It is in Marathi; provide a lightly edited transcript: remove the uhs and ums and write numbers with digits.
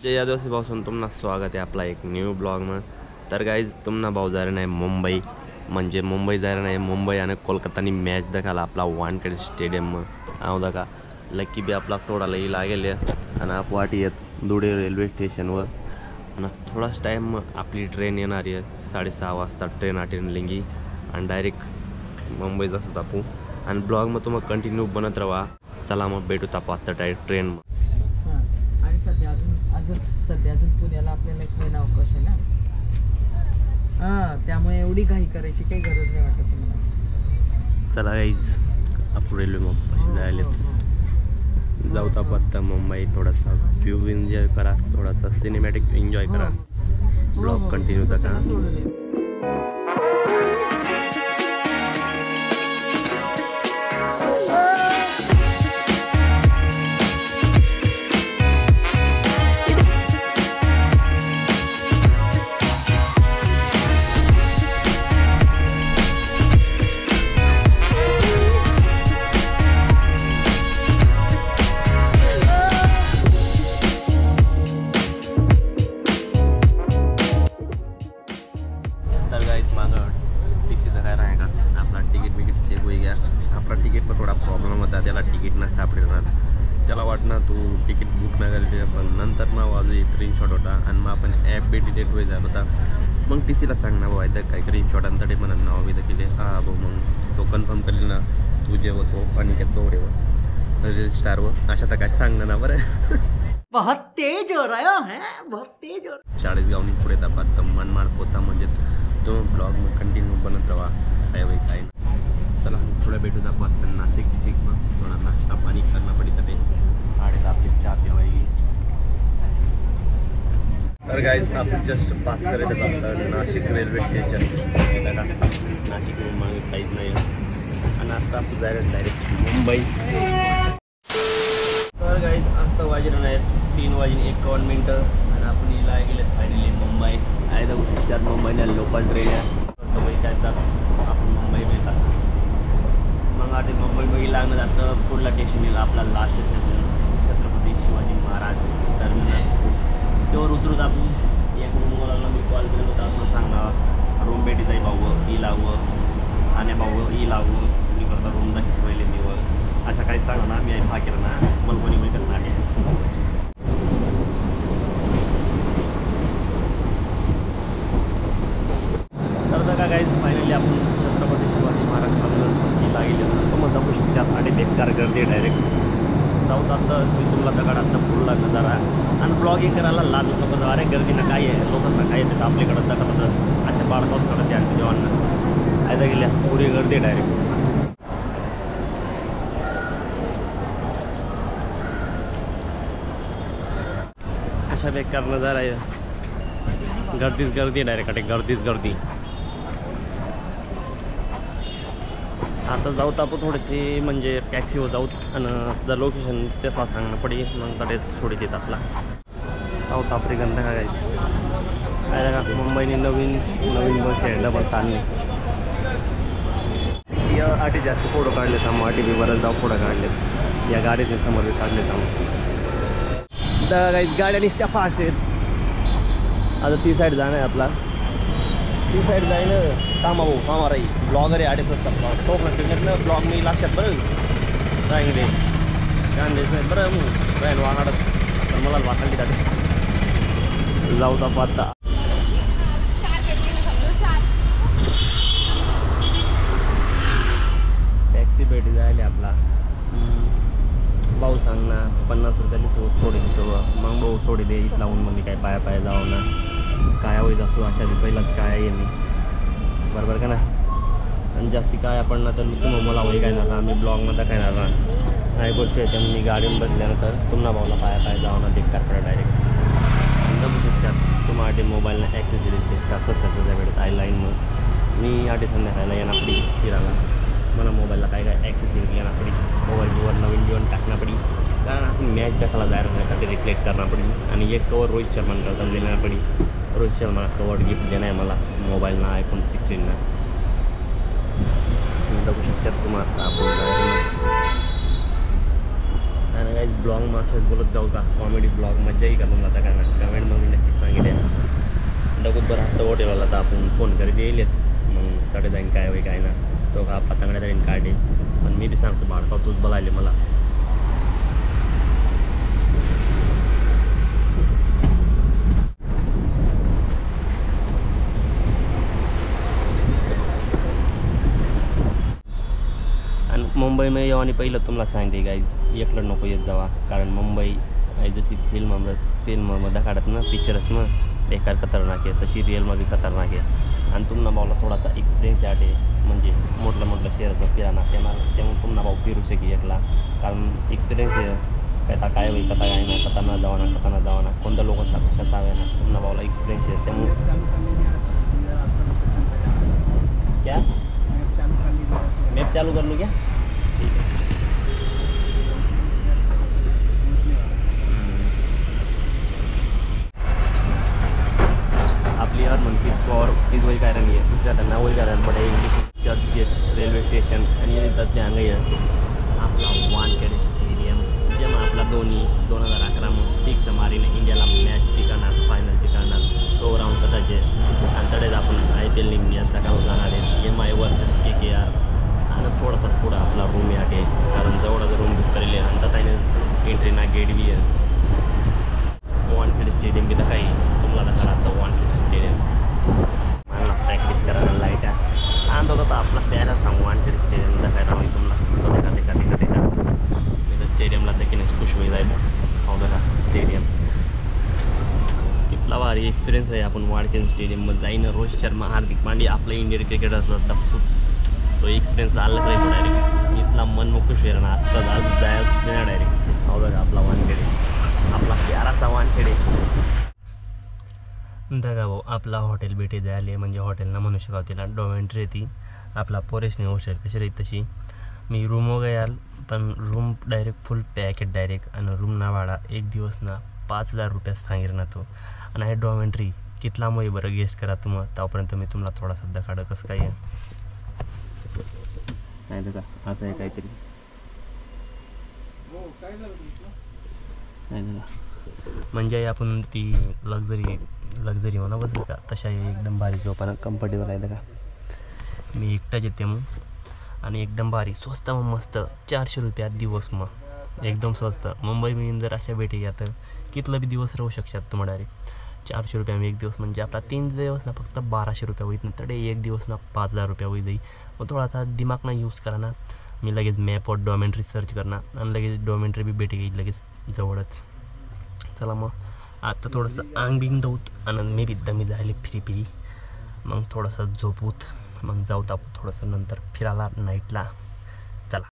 जय आदिवासी भाऊसून तुम्हाला स्वागत आहे आपला एक न्यू ब्लॉगમાં। तर गाईज तुम्हाला भाऊ जायला नाही मुंबई, म्हणजे मुंबई जायला नाही, मुंबई आणि कोलकातानी मॅच देखायला आपला वानखेडे स्टेडियमમાં आवदा का लकी बी आपला सोडायला लागेल आणि आप वाटी येत धुळे रेल्वे स्टेशनवर आणि थोडाच टाईम आपली ट्रेन येणार आहे। 6:30 वाजता ट्रेन अटेंडलिंगी आणि डायरेक्ट मुंबई जास्त तापू आणि ब्लॉगमध्ये तुम्हाला कंटिन्यू बनत राहा। चला मग भेटू तापू आता डायरेक्ट ट्रेनमध्ये। सध्या अजून पुण्याला आपल्याला एक महिना अवकाश आहे ना, त्यामुळे एवढी घाई करायची काही गरज नाही वाटत तुम्हाला। चला गाईज आपण रेल्वे मग कशी जायला जाऊ तापू आता मुंबई। थोडासा व्ह्यू एन्जॉय करा, थोडासा सिनेमॅटिक एन्जॉय करा, ब्लॉग कंटिन्यू करा। तर गाइस माझं टीसीचं काय राहिला, आपला तिकीट चेक होई गया। आपला तिकीटवर थोडा प्रॉब्लेम होता, त्याला तिकीट ना सापडणार। त्याला वाटणार तू तिकीट बुक नाही केली, पण नंतर मग वाजू एक स्क्रीनशॉट होता आणि मग आपण ॲप बी डिटेट होई जात होता। मग टीसीला सांग ना भाऊ इथं काही स्क्रीनशॉटांतडे म्हणा नाव बी केले। हां भाऊ मग तो कन्फर्म करेल ना तुझे होतो आणि त्या दोरेवर रजिस्टारवर अशा तर काय सांगणार ना बरं। बहुत तेज हो रहा है, बहुत तेज हो रहा। 40 गावनी पुढे तापात तर मनमाड पोचा म्हणजे तो ब्लॉग में कंटिन्यू बनत रहा काय वही काय। चला थोड़ा भेटू दाखवा नाशिक में थोड़ा नाश्ता पानी करना पड़ी तटे 8:30 आपली चहा पिवायची। तर गाइस आपण जस्ट पास करत आपलं नाशिक रेल्वे स्टेशन नाशिक मुंबई काहीच नाही आणि आता आपण जायला डायरेक्ट मुंबई। तर गाइस आता वाजलं नाही 3:51 आणि आपण इला गेले फायनली मुंबई। आहे तर त्यात मुंबईला लोकल ट्रेन आहे त्याच्यात आपण मुंबई में येतात। मग आता मुंबईमध्ये लागणं जातं पुढला स्टेशन येईल आपला last station Chhatrapati Shivaji Maharaj terminus. त्यावर उतरून आपण एक रूमवाला मी कॉल केला होता, असं सांगणार रूम भेटी जाई भाऊ ई लावं आणि भाऊ ई लावं मी करता रूम दाखवत पहिले निवड अशा काही सांगा ना मी भाग केला ना मला कोणी वगैरे करणार। तर का गाईज फायनली आपण छत्रपती शिवाजी महाराज टर्मिनस लागले तो मग दाखवू शकतात आणि बेकार गर्दी डायरेक्ट जाऊत आता मी तुला दगड आता फुलला नजारा आणि ब्लॉगिंग करायला लाज नको अरे गर्दीनं काय आहे लोकांना काय येतात आपल्याकडं दगड अशा बाळकाच करत आहे जेवणांना आयदा गेल्या पुरी गर्दी डायरेक्ट। अशा बेकार नजारा आहे, गर्दीच गर्दी डायरेक्ट गर्दीच गर्दी। आता जाऊत आपण थोडेसे म्हणजे टॅक्सीवर जाऊत आणि जर लोकेशन त्याचा सांगणं पडेल मग तडेच थोडी देत आपला साऊथ आफ्रिकन का काय का मुंबईने नवीन बस आहे डबल तालने या आठी जास्त फोटो काढलेत आम्ही आठी बी बरंच जाऊ फोटो काढलेत या गाडीचे समोर बी काढलेत आम्ही। तर काही गाड्या निसत्या फास्ट आहेत। आता ती साईड जाणं आहे आपला, ती साईड जाईन कामा भाऊ कामा राही ब्लॉगर आहे 8:30 वाजता तो कंटिन्यूनं ब्लॉग मी लक्षात बरं राहिले कान देत नाही बरं मग राहील वागाडत तर मला वाकाळली जाते जाऊ ताप आता। टॅक्सी भेटी जायला आपला भाऊ सांग ना 50 रुपयाली सोडी सगळं मग भाऊ सोडी दे इथं लावून म्हणजे काय पाया जाऊ ना काय होईल असो अशा बी पहिलाच काय आहे मी बरोबर का नाही आणि जास्ती काय आपण ना तर मी तुम्हाला मला होई काय ना आम्ही ब्लॉगमध्ये काय ना काही गोष्टी आहेत मी गाडीवर बसल्यानंतर तुम्हाला भाऊला पाया जाऊ ना बेकार पडा डायरेक्ट जमू शकतात तुम्हाला मोबाईलला ॲक्सेसरीज असं सध्याच्या वेळेत आहे लाईन मग मी आधी संध्याकाळला येणार पडी फिरायला मला मोबाईलला काय ॲक्सेसरीज येणार पडी मोबाईलवर नवीन जीवन टाकणार पडी कारण आपण मॅच देखायला जायला नाही रिफ्लेक्ट करणार पडी आणि एक कवर रोहित शर्माला देणार पडी। रोहित शर्मा कवर गिफ्ट देणार आहे मला मोबाईल ना iPhone 16 ना बघू शकतात तुम्हाला आपण आणि काही ब्लॉग मागच्याच बोलत जाऊ का कॉमेडी ब्लॉग मज्जाही का तुम्हाला आता का कमेंटमध्ये नक्कीच सांगितले डगूत बरं हप्ता हॉटेलवाला तर आपण फोन करीत येईल मग कडे जाईन काय होई काय ना तो का पतंगड्या जाईन काढे पण मी बी सांगतो भाडकाव तूच बोलायले मला आणि मुंबईमध्ये येऊ आणि पहिलं तुम्हाला सांगते गाईज एकलं नको येत जावा कारण मुंबई जशी फिल्ममध्ये काढत ना पिक्चरच ना बेकार खतरनाक आहे तशी रिअलमध्ये खतरनाक आहे आणि तुम्हाला भाऊला थोडासा एक्सपिरियन्स आहे म्हणजे मोठलं शहराचं फिराना त्यामुळे तुम्हाला भाऊ फिरू शकी एकला कारण एक्सपिरियन्स आहे काय होईल कथा काय ना कथा न जावाना कोणत्या लोकांचा कशात हवे ना तुम्हाला भाऊला एक्सपिरियन्स आहे त्यामुळे क्या मैप चालू कर लूँ क्या ठीक है आपली यार म्हणते और तीच वही कारण आहे दुसऱ्या त्यांना वही कारण बडे English Churchgate railway station आणि येतात ते अंग आपला वानखेडे स्टेडियम जेव्हा आपला 2011 मारीने इंडियाला मॅच जिंकणार फायनल जिंकणार तो राऊंड कदाचित आणि तडेच आपण IPL निघण्याचा काम जाणार आहे MI वर्सेस KKR आणि थोडासाच पुढं आपला रूम आहे कारण जवळचा रूम बुक करेल आहे आणि त्याने एंट्री ना गेट बी आहे वानखेडे स्टेडियम बी तर काही तुम्हाला दाखवा वानखेडे स्टेडियम मला प्रॅक्टिस करायला लाईट आहे आणि तो आपला प्यायला सांगू वानखेडे स्टेडियम दाखवायला मी तुम्हाला देखा मी तर स्टेडियमला देखील खुश होई जायला हो बघा स्टेडियम कितला भारी एक्सपिरियन्स आहे आपण वानखेडे स्टेडियममध्ये जाईन रोहित शर्मा हार्दिक पांड्या आपलं इंडियन क्रिकेटरचा डपसूट तो एक्सपिरियन्स आला नाही डायरेक्ट इथला मन खुश आहे ना आत्ता जायचं नाही डायरेक्ट हो बघा आपला वानखेडे आपला प्याराचा वानखेडे दगा भाऊ आपला हॉटेल भेटी जायला म्हणजे हॉटेलना म्हणू शकावं तिला डॉमेंट्री ती आपला पोरेशने हॉस्टेल कशी राहील तशी मी रूम याल पण रूम डायरेक्ट फुल पॅक आहे डायरेक्ट आणि रूम ना भाडा एक दिवस ना 5,000 रुपये सांगेल ना तो आणि हे डॉमेंट्री कितला मग बरं गेस्ट करा तुम्हाला त्यापर्यंत मी तुम्हाला थोडासा दखाडं कसं काय आहे नाही तर का असं आहे काहीतरी नाही ना म्हणजे आपण ती लक्झरी म्हणा बस का तशा एकदम भारी झोपानं कम्फर्टेबल आहे का मी एकटाच येते मग आणि एकदम भारी स्वस्त मग मस्त 400 रुपयात दिवस मग एकदम स्वस्त मुंबई मी जर अशा भेटी घ्या तर कितलं बी दिवस राहू शकतात तुम्हाला डायरेक्ट 400 रुपया एक दिवस म्हणजे आपला 3 दिवस ना फक्त 1200 रुपये होईत ना तर एक दिवस ना 5,000 रुपये होई जाईल मग थोडासा दिमाग ना यूज करा ना मी लगेच मॅपवर डॉमेंट्री सर्च करणार आणि लगेच डॉमेंट्री बी भेटी घेईल लगेच जवळच चला मग आता थोडंसं आंग बिंग दऊत आणि मी बी दमी झाले फिरी मग थोडंसं झोपूत मग जाऊत आपण थोडंसं नंतर फिरायला नाईटला